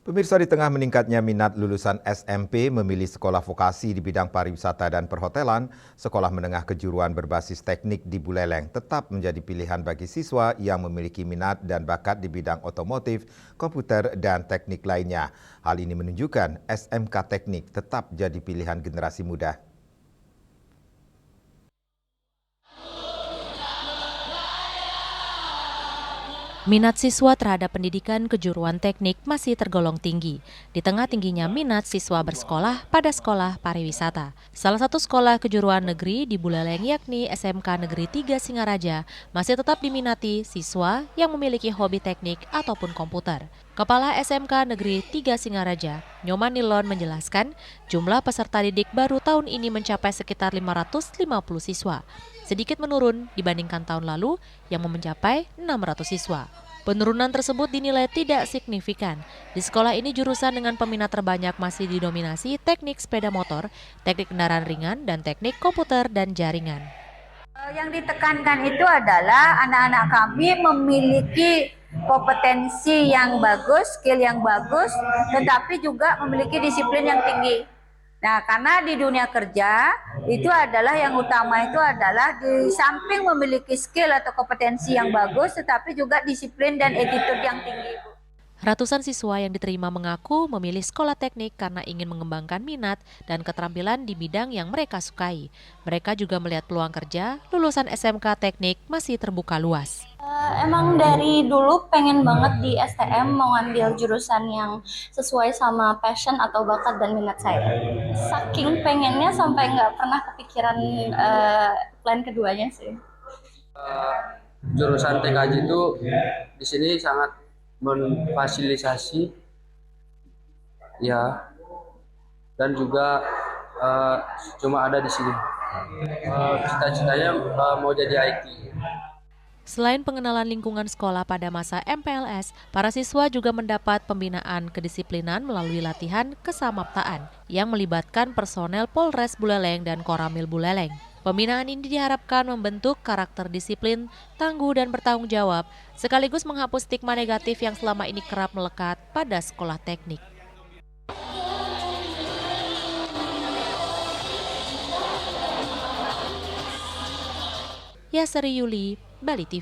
Pemirsa, di tengah meningkatnya minat lulusan SMP memilih sekolah vokasi di bidang pariwisata dan perhotelan, sekolah menengah kejuruan berbasis teknik di Buleleng tetap menjadi pilihan bagi siswa yang memiliki minat dan bakat di bidang otomotif, komputer, dan teknik lainnya. Hal ini menunjukkan SMK Teknik tetap jadi pilihan generasi muda. Minat siswa terhadap pendidikan kejuruan teknik masih tergolong tinggi, di tengah tingginya minat siswa bersekolah pada sekolah pariwisata. Salah satu sekolah kejuruan negeri di Buleleng yakni SMK Negeri 3 Singaraja masih tetap diminati siswa yang memiliki hobi teknik ataupun komputer. Kepala SMK Negeri 3 Singaraja, Nyoman Nilon menjelaskan jumlah peserta didik baru tahun ini mencapai sekitar 550 siswa. Sedikit menurun dibandingkan tahun lalu yang mencapai 600 siswa. Penurunan tersebut dinilai tidak signifikan. Di sekolah ini jurusan dengan peminat terbanyak masih didominasi teknik sepeda motor, teknik kendaraan ringan, dan teknik komputer dan jaringan. Yang ditekankan itu adalah anak-anak kami memiliki kompetensi yang bagus, skill yang bagus, tetapi juga memiliki disiplin yang tinggi. Nah, karena di dunia kerja itu adalah yang utama itu adalah di samping memiliki skill atau kompetensi yang bagus, tetapi juga disiplin dan attitude yang tinggi, Bu. Ratusan siswa yang diterima mengaku memilih sekolah teknik karena ingin mengembangkan minat dan keterampilan di bidang yang mereka sukai. Mereka juga melihat peluang kerja lulusan SMK Teknik masih terbuka luas. Emang dari dulu pengen banget di STM mau ambil jurusan yang sesuai sama passion atau bakat dan minat saya. Saking pengennya sampai nggak pernah kepikiran plan keduanya sih. Jurusan TKJ itu di sini sangat memfasilitasi ya, dan juga cuma ada di sini. Cita-citanya mau jadi IT. Selain pengenalan lingkungan sekolah pada masa MPLS, para siswa juga mendapat pembinaan kedisiplinan melalui latihan kesamaptaan yang melibatkan personel Polres Buleleng dan Koramil Buleleng. Pembinaan ini diharapkan membentuk karakter disiplin, tangguh, dan bertanggung jawab, sekaligus menghapus stigma negatif yang selama ini kerap melekat pada sekolah teknik. Yasri Yuli, Bali TV.